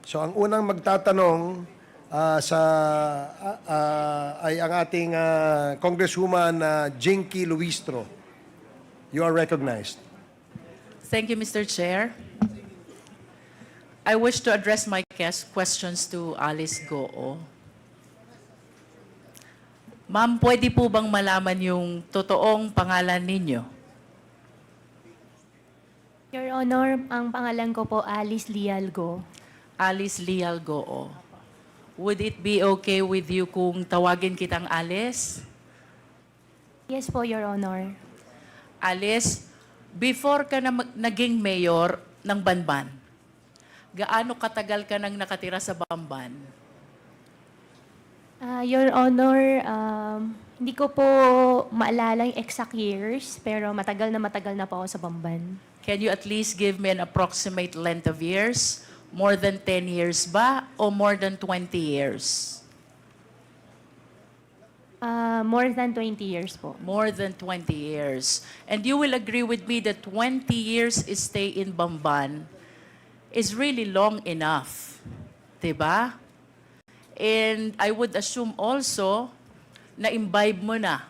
So ang unang magtatanong ay ang ating Congresswoman Jinky Luistro. You are recognized. Thank you, Mr. Chair. I wish to address my questions to Alice Goo. Ma'am, pwede po bang malaman yung totoong pangalan ninyo? Your Honor, ang pangalan ko po Alice Lialgo. Alice Lial Goo. Would it be okay with you kung tawagin kitang Alice? Yes po, Your Honor. Alice, before ka na naging mayor ng Banban, gaano katagal ka nang nakatira sa Bamban? Your Honor, hindi ko po maalala yung exact years, pero matagal na po ako sa Bamban. Can you at least give me an approximate length of years? More than 10 years ba o more than 20 years? More than 20 years po. More than 20 years. And you will agree with me that 20 years stay in Bamban is really long enough. Diba? And I would assume also na imbibe mo na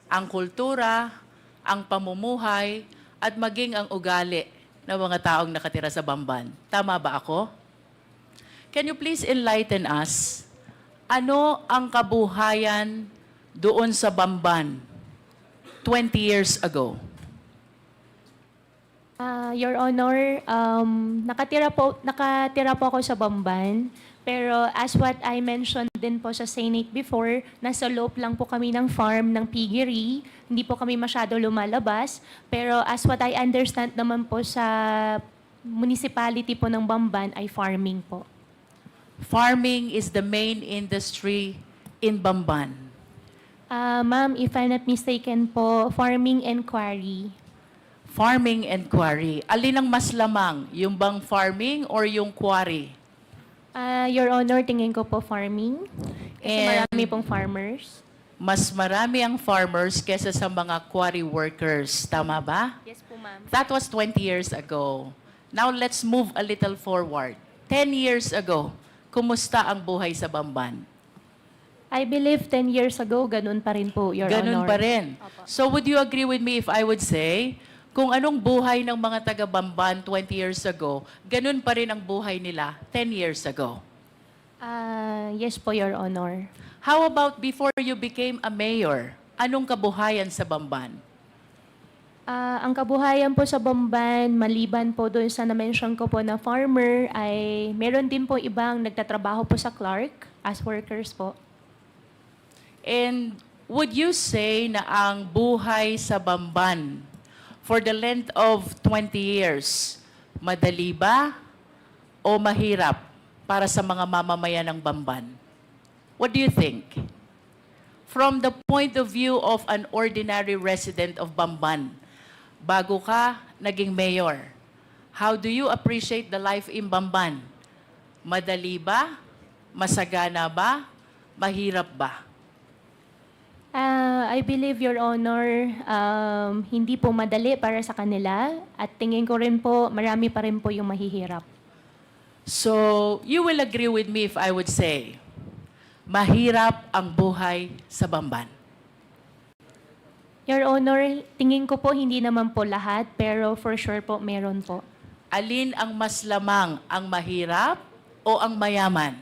ang kultura, ang pamumuhay, at maging ang ugali ng mga taong nakatira sa Bamban. Tama ba ako? Can you please enlighten us? Ano ang kabuhayan doon sa Bamban 20 years ago? Your Honor, nakatira po ako sa Bamban, pero as what I mentioned din po sa Senate before, nasa loob lang po kami ng farm ng piggery, hindi po kami masyado lumalabas, pero as what I understand naman po sa municipality po ng Bamban ay farming po. Farming is the main industry in Bamban. Ma'am, if I'm not mistaken po, farming and quarry. Farming and quarry. Alin ang mas lamang? Yung bang farming or yung quarry? Your Honor, tingin ko po farming. Kasi And marami pong farmers. mas marami ang farmers kesa sa mga quarry workers. Tama ba? Yes po, ma'am. That was 20 years ago. Now let's move a little forward. 10 years ago, kumusta ang buhay sa Bamban? I believe 10 years ago, ganun pa rin po, Your Ganun Honor. pa rin. Opo. So would you agree with me if I would say, kung anong buhay ng mga taga-Bamban 20 years ago, ganun pa rin ang buhay nila 10 years ago? Yes po, Your Honor. How about before you became a mayor? Anong kabuhayan sa Bamban? Ang kabuhayan po sa Bamban, maliban po doon sa na-mention ko po na farmer, ay meron din po ibang nagtatrabaho po sa Clark as workers po. And would you say na ang buhay sa Bamban for the length of 20 years, madali ba o mahirap para sa mga mamamayan ng Bamban? What do you think? From the point of view of an ordinary resident of Bamban, bago ka naging mayor, how do you appreciate the life in Bamban? Madali ba? Masagana ba? Mahirap ba? I believe, Your Honor, hindi po madali para sa kanila at tingin ko rin po, marami pa rin po yung mahihirap. So, you will agree with me if I would say, mahirap ang buhay sa Bamban. Your Honor, tingin ko po hindi naman po lahat, pero for sure po meron po. Alin ang mas lamang, ang mahirap o ang mayaman?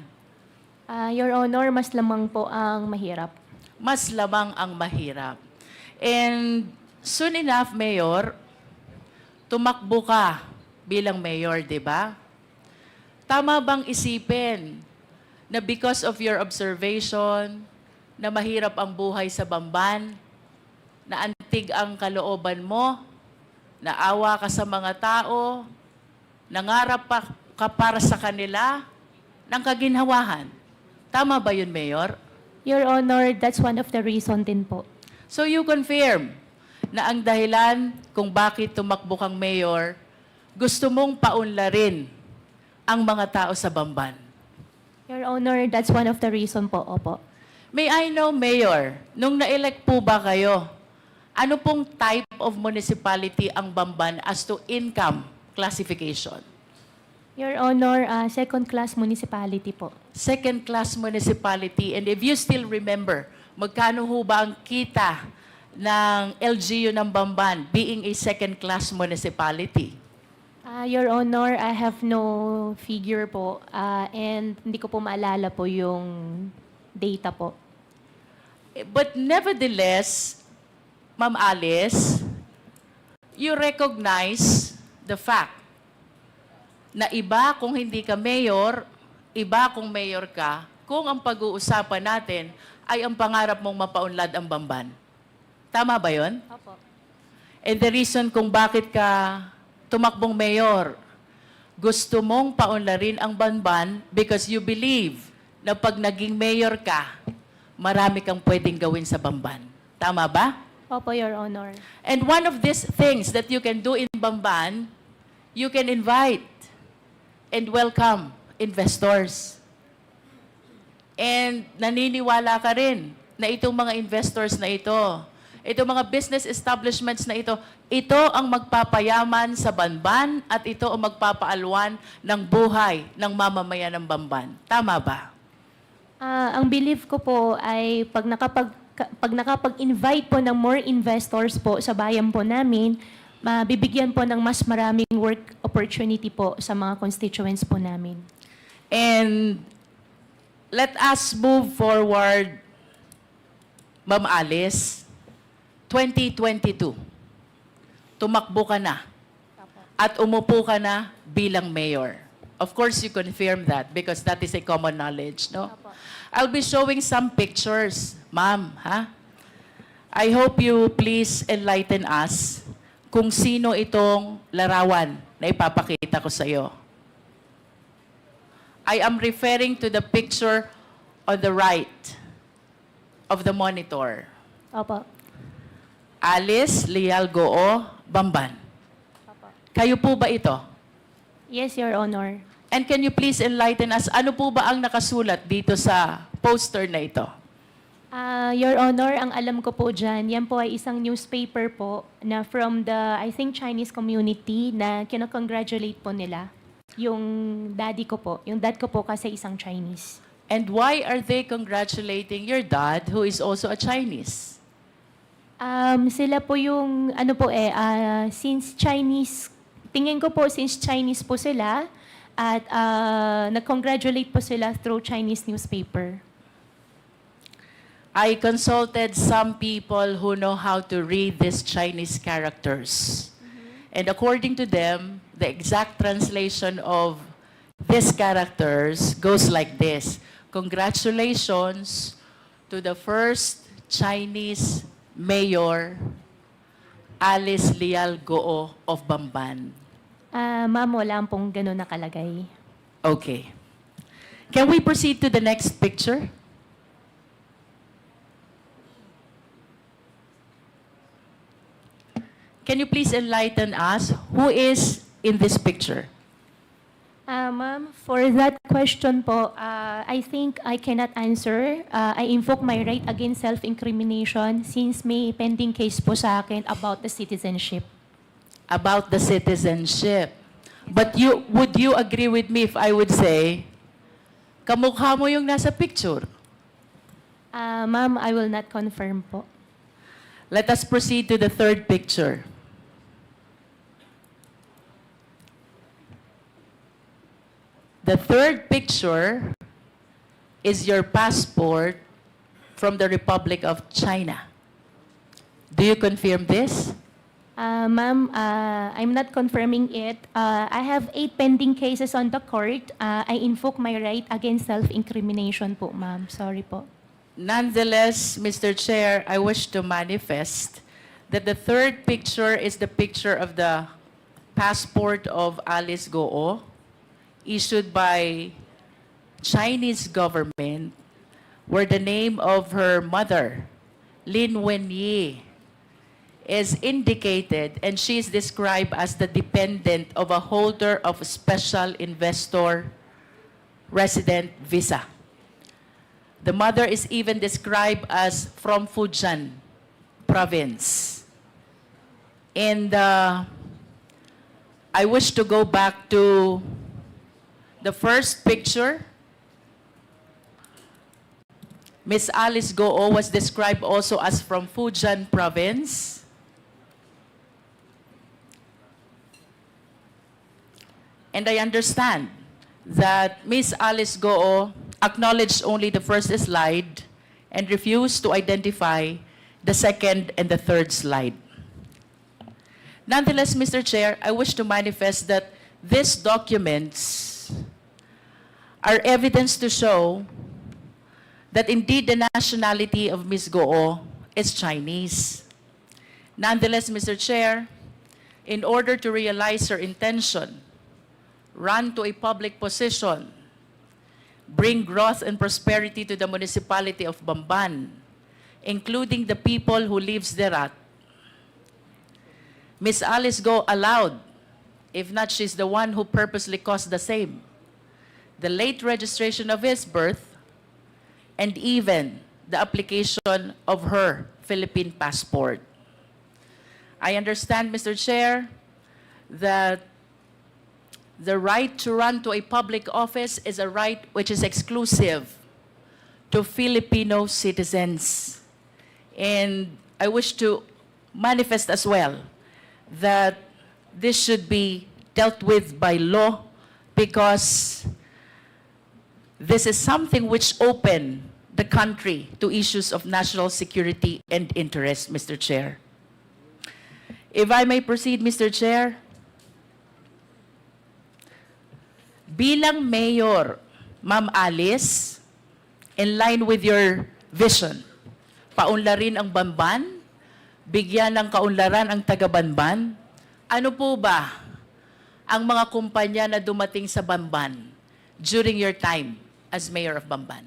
Your Honor, mas lamang po ang mahirap. Mas lamang ang mahirap. And soon enough, Mayor, tumakbo ka bilang mayor, di ba? Tama bang isipin na because of your observation, na mahirap ang buhay sa Bamban, na antig ang kalooban mo, naawa ka sa mga tao, nangarap ka para sa kanila, ng kaginhawahan. Tama ba yun, Mayor? Your Honor, that's one of the reason din po. So you confirm na ang dahilan kung bakit tumakbo kang mayor, gusto mong paunlarin ang mga tao sa Bamban. Your Honor, that's one of the reason po, opo. May I know, Mayor, nung na-elect po ba kayo, ano pong type of municipality ang Bamban as to income classification? Your Honor, second-class municipality po. Second-class municipality. And if you still remember, magkano ho ba ang kita ng LGU ng Bamban being a second-class municipality? Your Honor, I have no figure po and hindi ko po maalala po yung data po. But nevertheless, Ma'am Alice, you recognize the fact na iba kung hindi ka mayor, iba kung mayor ka, kung ang pag-uusapan natin ay ang pangarap mong mapaunlad ang Bamban. Tama ba yun? Opo. And the reason kung bakit ka tumakbong mayor, gusto mong paunlarin ang Bamban because you believe na pag naging mayor ka, marami kang pwedeng gawin sa Bamban. Tama ba? Opo, Your Honor. And one of these things that you can do in Bamban, you can invite and welcome investors. And naniniwala ka rin na itong mga investors na ito, itong mga business establishments na ito ang magpapayaman sa Bamban at ito ang magpapaalwan ng buhay ng mamamayan ng Bamban. Tama ba? Ang belief ko po ay pag nakapag-invite po ng more investors po sa bayan po namin, mabibigyan po ng mas maraming work opportunity po sa mga constituents po namin. And let us move forward, Ma'am Alice. 2022, tumakbo ka na at umupo ka na bilang mayor. Of course, you confirm that because that is a common knowledge, no? I'll be showing some pictures, ma'am, ha? I hope you please enlighten us kung sino itong larawan na ipapakita ko sa iyo. I am referring to the picture on the right of the monitor. Opo. Alice Leal Goo, Bamban. Kayo po ba ito? Yes, Your Honor. And can you please enlighten us, ano po ba ang nakasulat dito sa poster na ito? Your Honor, ang alam ko po dyan, yan po ay isang newspaper po na from the, I think, Chinese community na kinakongratulate po nila. Yung daddy ko po. Yung dad ko po kasi isang Chinese. And why are they congratulating your dad who is also a Chinese? Sila po yung, since Chinese, tingin ko po since Chinese po sila, at nag-congratulate po sila through Chinese newspaper. I consulted some people who know how to read these Chinese characters. And according to them, the exact translation of these characters goes like this. Congratulations to the first Chinese mayor, Alice Leal Goo of Bamban. Ma'am, wala pong gano'n nakalagay. Okay. Can we proceed to the next picture? Can you please enlighten us who is in this picture? Ma'am, for that question po, I think I cannot answer. I invoke my right against self-incrimination since may pending case po sa akin about the citizenship. About the citizenship. But would you agree with me if I would say, kamukha mo yung nasa picture? Ma'am, I will not confirm po. Let us proceed to the third picture. The third picture is your passport from the Republic of China. Do you confirm this? Ma'am, I'm not confirming it. I have 8 pending cases on the court. I invoke my right against self-incrimination po, ma'am. Sorry po. Nonetheless, Mr. Chair, I wish to manifest that the third picture is the picture of the passport of Alice Goo, issued by Chinese government, where the name of her mother, Lin Wenyi, is indicated, and she is described as the dependent of a holder of special investor resident visa. The mother is even described as from Fujian province. And I wish to go back to The first picture, Miss Alice Goo was described also as from Fujian province. And I understand that Miss Alice Goo acknowledged only the first slide and refused to identify the second and the third slide. Nonetheless, Mr. Chair, I wish to manifest that these documents are evidence to show that indeed the nationality of Ms. Goo is Chinese. Nonetheless, Mr. Chair, in order to realize her intention, run to a public position, bring growth and prosperity to the municipality of Bamban, including the people who lives thereat, Ms. Alice Goo allowed, if not she's the one who purposely caused the same, the late registration of his birth, and even the application of her Philippine passport. I understand, Mr. Chair, that the right to run to a public office is a right which is exclusive to Filipino citizens. And I wish to manifest as well that this should be dealt with by law because this is something which open the country to issues of national security and interest, Mr. Chair. If I may proceed, Mr. Chair, bilang mayor, Ma'am Alice, in line with your vision, paunlarin ang Bamban, bigyan ng kaunlaran ang taga-Bamban, ano po ba ang mga kumpanya na dumating sa Bamban during your time as mayor of Bamban?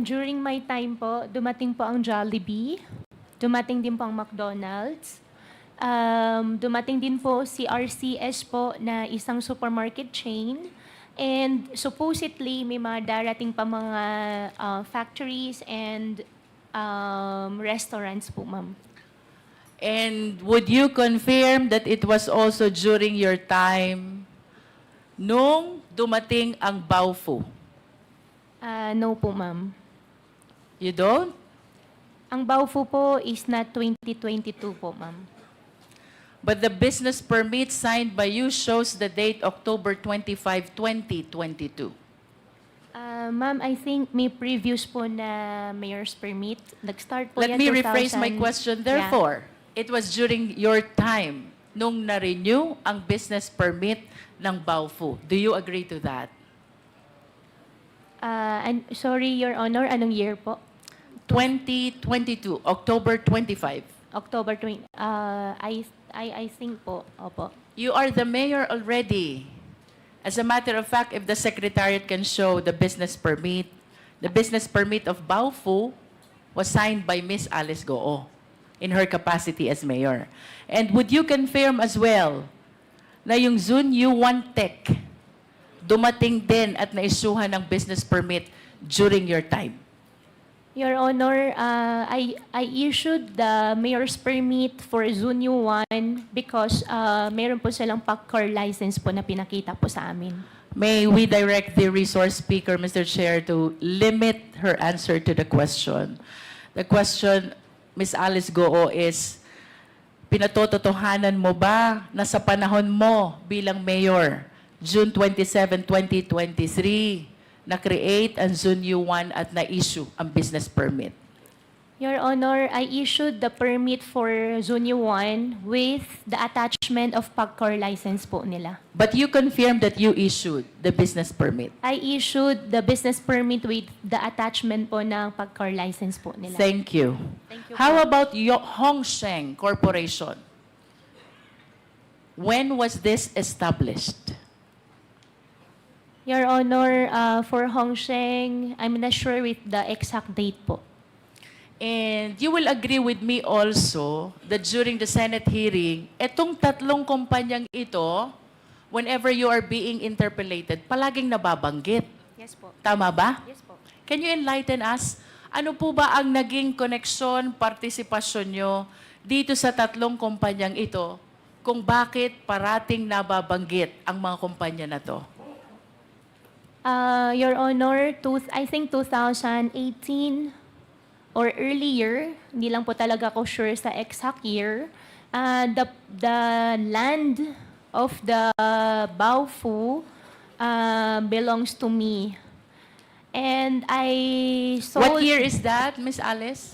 During my time po, dumating po ang Jollibee, dumating din po ang McDonald's, dumating din po si RCS po na isang supermarket chain, and supposedly may mga darating pa mga factories and restaurants po, ma'am. And would you confirm that it was also during your time nung dumating ang Baofu? No po, ma'am. You don't? Ang Baofu po is not 2022 po, ma'am. But the business permit signed by you shows the date October 25, 2022. Ma'am, I think may previous po na mayor's permit. Nag-start po Let yan me 2000. rephrase my question. Therefore, it was during your time nung na-renew ang business permit ng Baofu. Do you agree to that? Sorry, Your Honor, anong year po? 2022, October 25. October 20. I think po, opo. You are the mayor already. As a matter of fact, if the secretariat can show the business permit of Baofu was signed by Miss Alice Goo in her capacity as mayor. And would you confirm as well na yung Zunyu One Tech dumating din at naisuhan ng business permit during your time? Your Honor, I issued the mayor's permit for Zunyu 1 because meron po silang pack-car license po na pinakita po sa amin. May we direct the resource speaker, Mr. Chair, to limit her answer to the question. The question, Ms. Alice Goo, is, pinatototohanan mo ba na sa panahon mo bilang mayor, June 27, 2023, na-create ang Zunyu 1 at na-issue ang business permit? Your Honor, I issued the permit for Zunyu 1 with the attachment of pack-car license po nila. But you confirmed that you issued the business permit. I issued the business permit with the attachment po ng pack-car license po nila. Thank you. Thank you How po. about Hongsheng Corporation? When was this established? Your Honor, for Hongsheng, I'm not sure with the exact date po. And you will agree with me also that during the Senate hearing, etong tatlong kumpanyang ito, whenever you are being interpellated, palaging nababanggit. Yes po. Tama ba? Yes po. Can you enlighten us? Ano po ba ang naging koneksyon, partisipasyon nyo dito sa tatlong kumpanyang ito kung bakit parating nababanggit ang mga kumpanya na to? Your Honor, I think 2018 or earlier, hindi lang po talaga ako sure sa exact year, the land of the Baofu belongs to me. And I sold... What year is that, Miss Alice?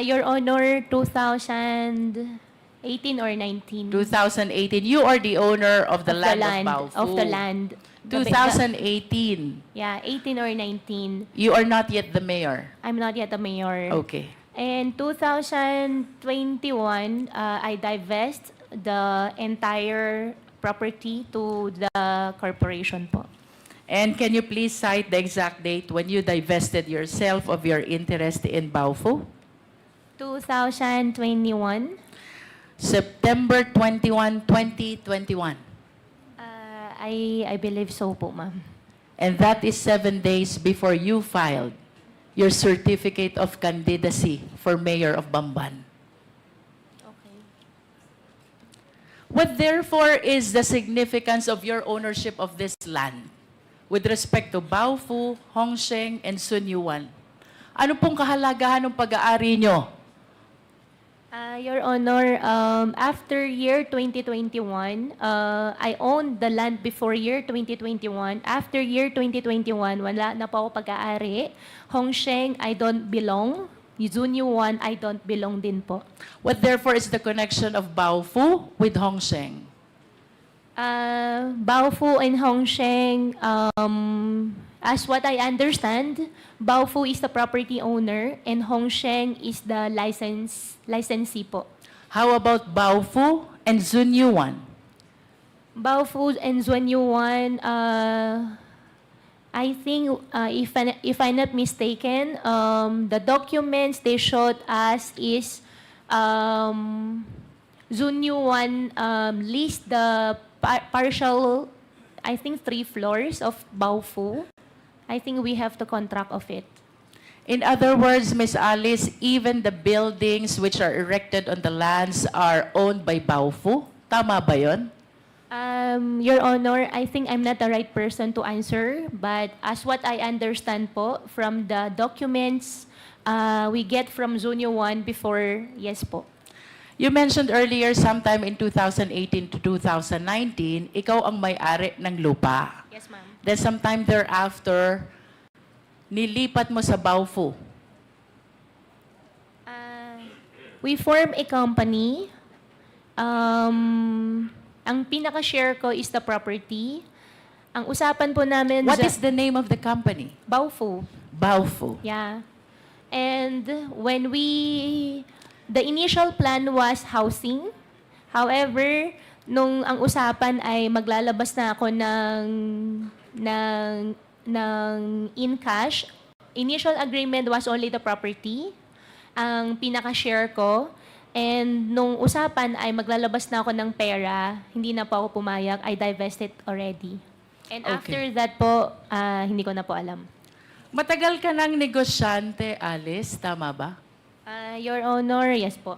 Your Honor, 2018 or 19. 2018. You are the owner of the land of Baofu. Of the land. 2018. Yeah, 18 or 19. You are not yet the mayor. I'm not yet a mayor. Okay. In 2021, I divest the entire property to the corporation po. And can you please cite the exact date when you divested yourself of your interest in Baofu? 2021. September 21, 2021. I believe so po, ma'am. And that is 7 days before you filed your certificate of candidacy for mayor of Bamban. Okay. What therefore is the significance of your ownership of this land with respect to Baofu, Hongsheng, and Sunyuan? Ano pong kahalagahan ng pag-aari nyo? Your Honor, after year 2021, I owned the land before year 2021. After year 2021, wala na po ako pag-aari. Hongsheng, I don't belong. Zunyuan, I don't belong din po. What therefore is the connection of Baofu with Hongsheng? Baofu and Hongsheng, as what I understand, Baofu is the property owner and Hongsheng is the licensee po. How about Baofu and Zunyuan? Baofu and Zuanyuan, I think, if I'm not mistaken, the documents they showed us is Zunyuan leased the partial, I think 3 floors of Baofu. I think we have the contract of it. In other words, Ms. Alice, even the buildings which are erected on the lands are owned by Baofu? Tama ba yun? Your Honor, I think I'm not the right person to answer, but as what I understand po from the documents we get from Zone 1 before, yes po. You mentioned earlier sometime in 2018 to 2019, ikaw ang may-ari ng lupa. Yes, ma'am. Then sometime thereafter, nilipat mo sa Baofu. We form a company. Ang pinaka-share ko is the property. Ang usapan po namin... What is the name of the company? Baofu. Baofu. Yeah. And when the initial plan was housing. However, nung ang usapan ay maglalabas na ako ng in cash, initial agreement was only the property, ang pinaka-share ko. And nung usapan ay maglalabas na ako ng pera, hindi na po ako pumayag, I divested already. And Okay. after that po, hindi ko na po alam. Matagal ka ng negosyante, Alice, tama ba? Your Honor, yes po.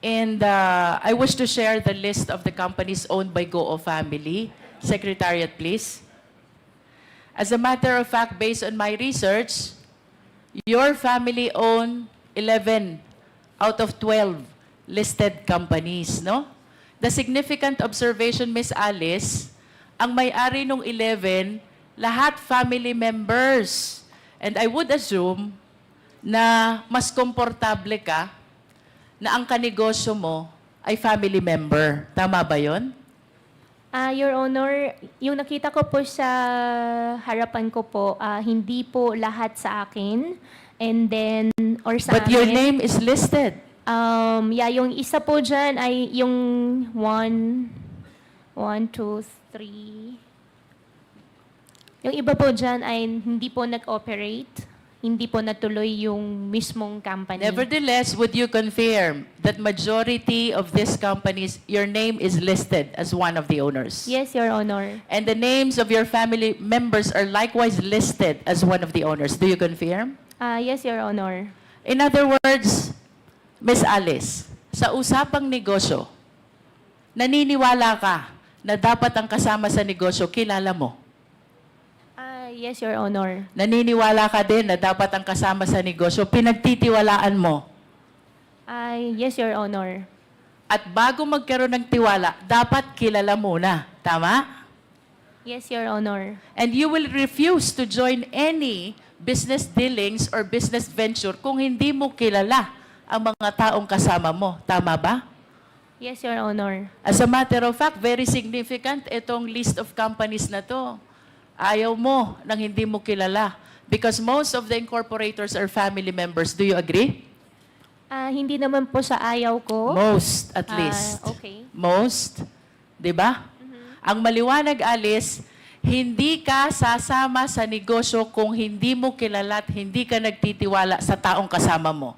And I wish to share the list of the companies owned by Go family. Secretariat, please. As a matter of fact, based on my research, your family owned 11 out of 12 listed companies, no? The significant observation, Miss Alice, ang may-ari nung 11, lahat family members. And I would assume na mas komportable ka na ang kanegosyo mo ay family member. Tama ba yon? Your Honor, yung nakita ko po sa harapan ko po, hindi po lahat sa akin. And then, or sa But your amin. name is listed. Yeah, yung isa po dyan ay yung 1, 2, 3. Yung iba po dyan ay hindi po nag-operate. Hindi po natuloy yung mismong company. Nevertheless, would you confirm that majority of these companies, your name is listed as one of the owners? Yes, Your Honor. And the names of your family members are likewise listed as one of the owners. Do you confirm? Yes, Your Honor. In other words, Miss Alice, sa usapang negosyo, naniniwala ka na dapat ang kasama sa negosyo kilala mo? Yes, Your Honor. Naniniwala ka din na dapat ang kasama sa negosyo, pinagtitiwalaan mo. Yes, Your Honor. At bago magkaroon ng tiwala, dapat kilala muna. Tama? Yes, Your Honor. And you will refuse to join any business dealings or business venture kung hindi mo kilala ang mga taong kasama mo. Tama ba? Yes, Your Honor. As a matter of fact, very significant itong list of companies na to. Ayaw mo nang hindi mo kilala. Because most of the incorporators are family members. Do you agree? Hindi naman po sa ayaw ko. Most, at least. Okay. Most. Di ba? Ang maliwanag, Alice, hindi ka sasama sa negosyo kung hindi mo kilala at hindi ka nagtitiwala sa taong kasama mo.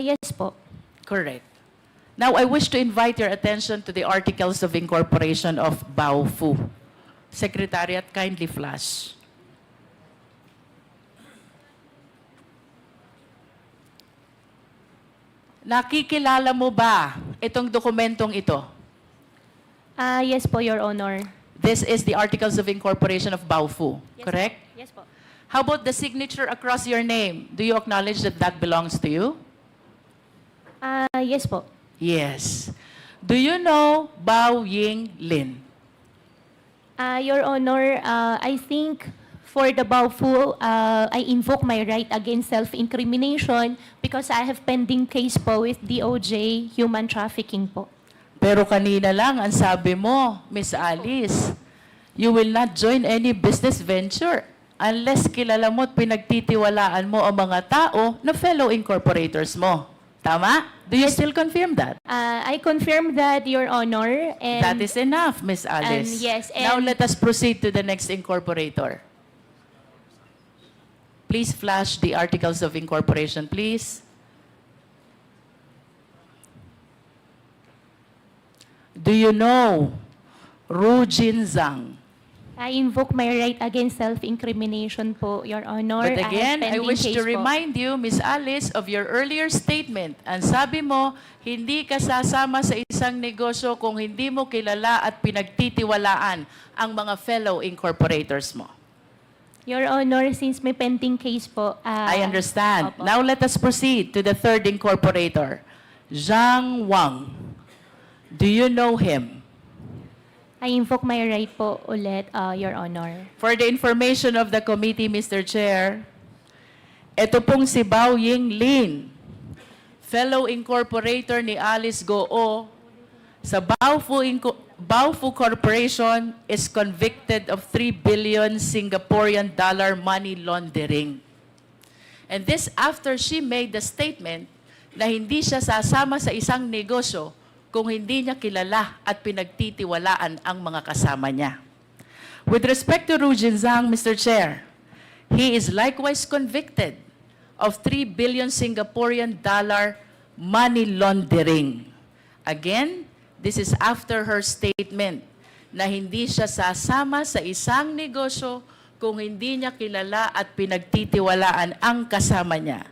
Yes po. Correct. Now, I wish to invite your attention to the Articles of Incorporation of Baofu. Secretariat, kindly flash. Nakikilala mo ba itong dokumentong ito? Yes po, Your Honor. This is the Articles of Incorporation of Baofu, Yes, correct? Po. Yes po. How about the signature across your name? Do you acknowledge that that belongs to you? Yes po. Yes. Do you know Bao Ying Lin? Your Honor, I think for the Baofu, I invoke my right against self-incrimination because I have pending case po with DOJ human trafficking po. Pero kanina lang, ang sabi mo, Miss Alice, you will not join any business venture unless kilala mo at pinagtitiwalaan mo ang mga tao na fellow incorporators mo. Tama? Do you still confirm that? I confirm that, Your Honor. And That is enough, Miss Alice. yes, Now and- let us proceed to the next incorporator. Please flash the Articles of Incorporation, please. Do you know Ru Jin Zhang? I invoke my right against self-incrimination po, Your Honor. But again, I have pending wish case to po. remind you, Miss Alice, of your earlier statement. Ang sabi mo, hindi ka sasama sa isang negosyo kung hindi mo kilala at pinagtitiwalaan ang mga fellow incorporators mo. Your Honor, since may pending case po. I understand. Opo. Now let us proceed to the third incorporator, Zhang Wang. Do you know him? I invoke my right po ulit, Your Honor. For the information of the committee, Mr. Chair, ito pong si Bao Ying Lin, fellow incorporator ni Alice Goo, sa Baofu Corporation is convicted of 3 billion Singaporean dollar money laundering. And this after she made the statement na hindi siya sasama sa isang negosyo kung hindi niya kilala at pinagtitiwalaan ang mga kasama niya. With respect to Ru Jin Zhang, Mr. Chair, he is likewise convicted of 3 billion Singaporean dollar money laundering. Again, this is after her statement na hindi siya sasama sa isang negosyo kung hindi niya kilala at pinagtitiwalaan ang kasama niya.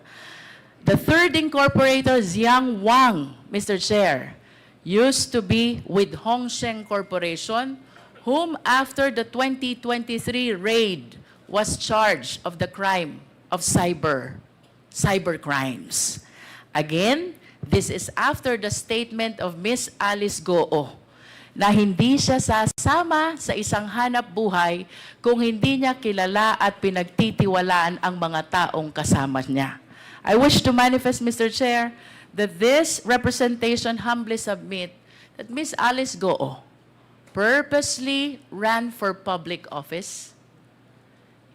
The third incorporator, Zhang Wang, Mr. Chair, used to be with Hongsheng Corporation, whom after the 2023 raid was charged of the crime of cyber crimes. Again, this is after the statement of Miss Alice Goo na hindi siya sasama sa isang hanap buhay kung hindi niya kilala at pinagtitiwalaan ang mga taong kasama niya. I wish to manifest, Mr. Chair, that this representation humbly submit that Miss Alice Goo purposely ran for public office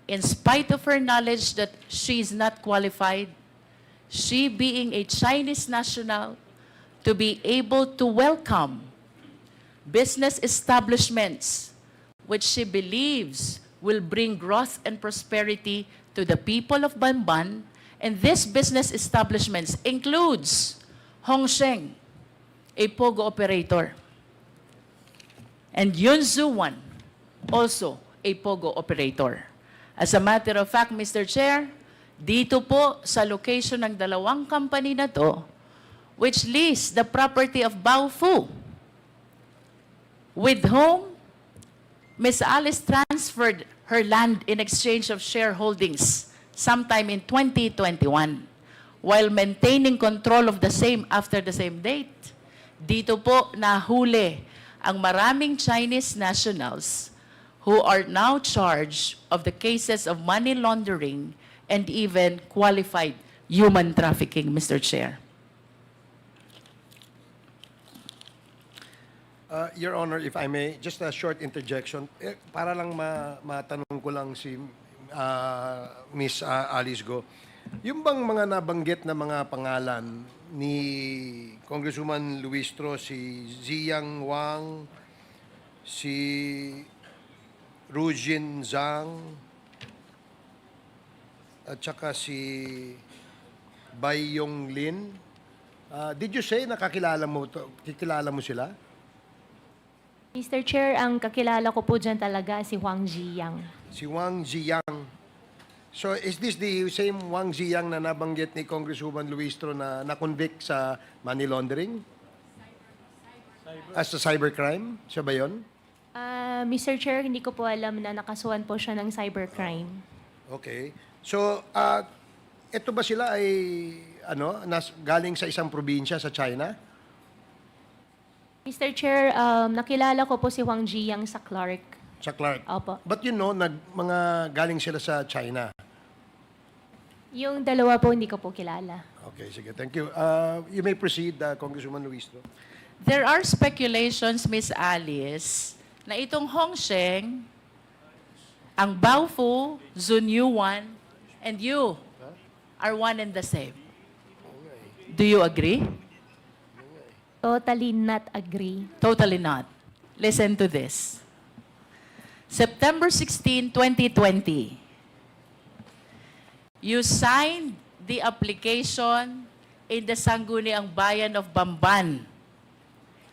in spite of her knowledge that she is not qualified, she being a Chinese national, to be able to welcome business establishments which she believes will bring growth and prosperity to the people of Banban. And this business establishments includes Hongsheng, a pogo operator, and Yunzu Wan, also a pogo operator. As a matter of fact, Mr. Chair, dito po sa location ng dalawang company na to, which lease the property of Baofu, with whom Ms. Alice transferred her land in exchange of shareholdings sometime in 2021 while maintaining control of the same after the same date. Dito po nahuli ang maraming Chinese nationals who are now charged of the cases of money laundering and even qualified human trafficking, Mr. Chair. Your Honor, if I may, just a short interjection. Para lang matanong ko lang si Miss Alice Go. Yung bang mga nabanggit na mga pangalan ni Congresswoman Luistro, si Ziyang Wang, si Rujin Zhang, at saka si Bai Yong Lin, did you say nakakilala mo sila? Mr. Chair, ang kakilala ko po dyan talaga si Wang Ziyang. Si Wang Ziyang. So is this the same Wang Ziyang na nabanggit ni Congresswoman Luistro na na-convict sa money laundering? As a cybercrime? Siya ba yun? Mr. Chair, hindi ko po alam na nakasuhan po siya ng cybercrime. Okay. So, ito ba sila ay galing sa isang probinsya sa China? Mr. Chair, nakilala ko po si Wang Ziyang sa Clark. Sa Clark? Opo. But mga galing sila sa China. Yung dalawa po, hindi ko po kilala. Okay, sige. Thank you. You may proceed, Congresswoman Luistro. There are speculations, Miss Alice, na itong Hongsheng, ang Baofu, Zunyuan, and you are one and the same. Do you agree? Totally not agree. Totally not. Listen to this. September 16, 2020, you signed the application in the Sangguniang Bayan of Bamban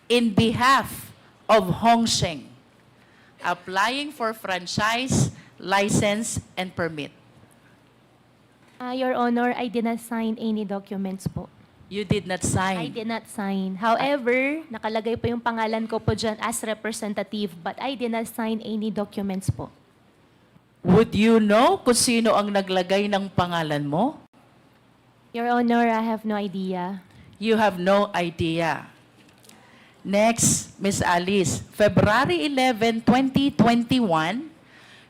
in behalf of Hongsheng, applying for franchise, license, and permit. Your Honor, I did not sign any documents po. You did not I sign. did not sign. However, nakalagay po yung pangalan ko po dyan as representative, but I did not sign any documents po. Would you know kung sino ang naglagay ng pangalan mo? Your Honor, I have no idea. You have no idea. Next, Ms. Alice, February 11, 2021,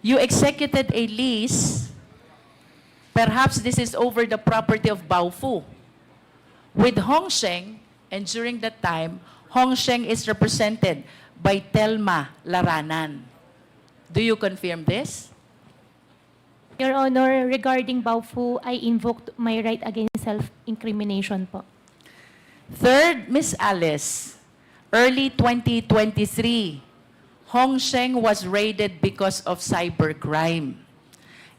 you executed a lease. Perhaps this is over the property of Baofu with Hongsheng, and during that time, Hongsheng is represented by Telma Laranan. Do you confirm this? Your Honor, regarding Baofu, I invoked my right against self-incrimination po. Third, Ms. Alice, early 2023, Hongsheng was raided because of cybercrime.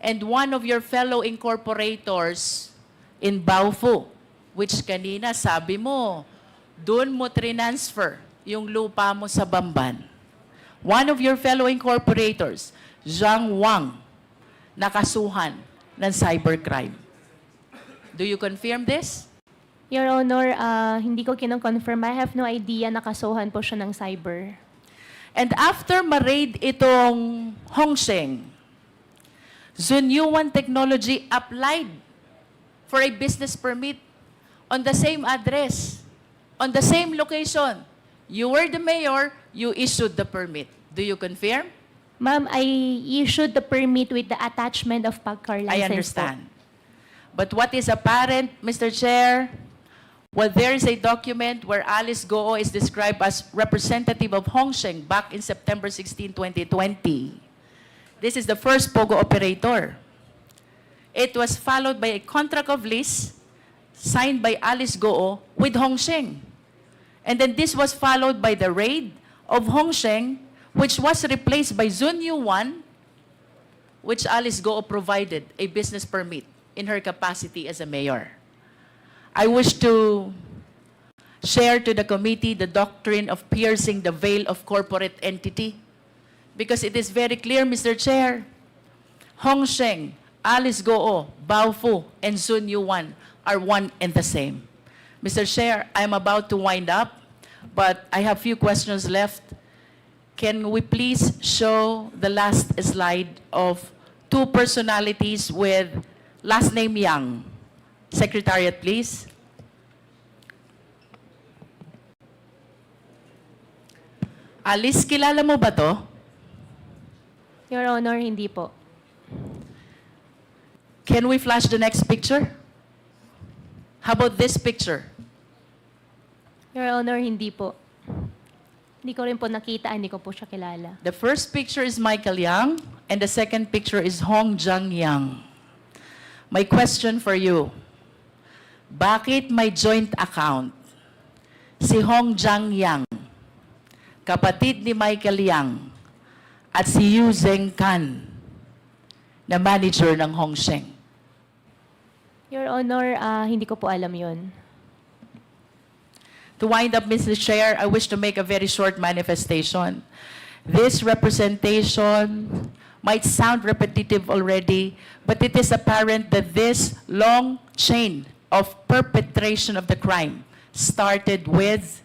And one of your fellow incorporators in Baofu, which kanina sabi mo, doon mo transfer yung lupa mo sa Bamban. One of your fellow incorporators, Zhang Wang, nakasuhan ng cybercrime. Do you confirm this? Your Honor, hindi ko kinong-confirm. I have no idea nakasuhan po siya ng cyber. And after ma-raid itong Hongsheng, Zunyuan Technology applied for a business permit on the same address, on the same location. You were the mayor, you issued the permit. Do you confirm? Ma'am, I issued the permit with the attachment of pagcar license. I understand. But what is apparent, Mr. Chair, well, there is a document where Alice Goo is described as representative of Hongsheng back in September 16, 2020. This is the first POGO operator. It was followed by a contract of lease signed by Alice Goo with Hongsheng. And then this was followed by the raid of Hongsheng, which was replaced by Zunyu 1, which Alice Goo provided a business permit in her capacity as a mayor. I wish to share to the committee the doctrine of piercing the veil of corporate entity, because it is very clear, Mr. Chair, Hongsheng, Alice Goo, Baofu, and Zunyu 1 are one and the same. Mr. Chair, I'm about to wind up, but I have few questions left. can we please show the last slide of two personalities with last name Yang? Secretariat, please. Alice, kilala mo ba to? Your Honor, hindi po. Can we flash the next picture? How about this picture? Your Honor, hindi po. Hindi ko rin po nakita, hindi ko po siya kilala. The first picture is Michael Yang, and the second picture is Hong Jang Yang. My question for you, bakit may joint account si Hong Jang Yang, kapatid ni Michael Yang, at si Yu Zeng Kan, na manager ng Hong Sheng? Your Honor, hindi ko po alam yun. To wind up, Mr. Chair, I wish to make a very short manifestation. This representation might sound repetitive already, but it is apparent that this long chain of perpetration of the crime started with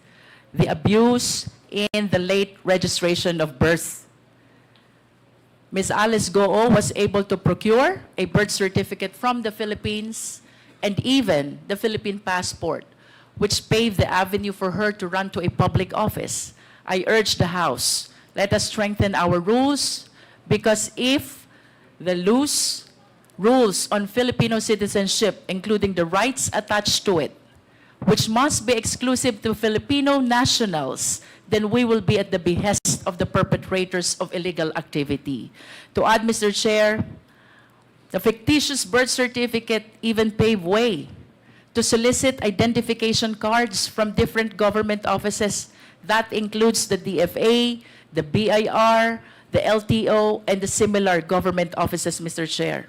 the abuse in the late registration of birth. Ms. Alice Goo was able to procure a birth certificate from the Philippines and even the Philippine passport, which paved the avenue for her to run to a public office. I urge the House, let us strengthen our rules, because if the loose rules on Filipino citizenship, including the rights attached to it, which must be exclusive to Filipino nationals, then we will be at the behest of the perpetrators of illegal activity. To add, Mr. Chair, the fictitious birth certificate even paved way to solicit identification cards from different government offices. That includes the DFA, the BIR, the LTO, and the similar government offices, Mr. Chair.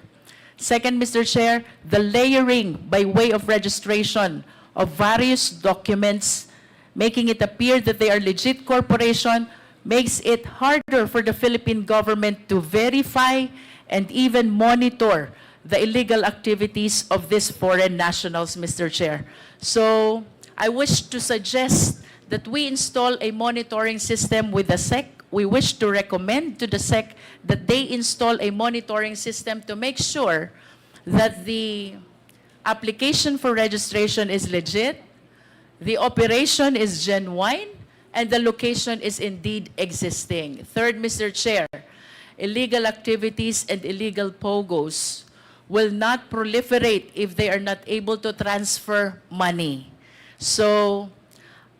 Second, Mr. Chair, the layering by way of registration of various documents, making it appear that they are legit corporation, makes it harder for the Philippine government to verify and even monitor the illegal activities of these foreign nationals, Mr. Chair. So I wish to suggest that we install a monitoring system with the SEC. We wish to recommend to the SEC that they install a monitoring system to make sure that the application for registration is legit, the operation is genuine, and the location is indeed existing. Third, Mr. Chair, illegal activities and illegal POGOs will not proliferate if they are not able to transfer money. So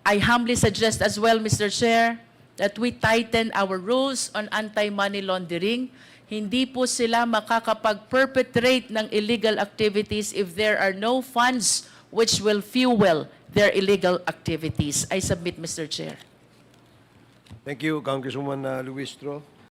I humbly suggest as well, Mr. Chair, that we tighten our rules on anti-money laundering. Hindi po sila makakapag-perpetrate ng illegal activities if there are no funds which will fuel their illegal activities. I submit, Mr. Chair. Thank you, Congresswoman Luistro.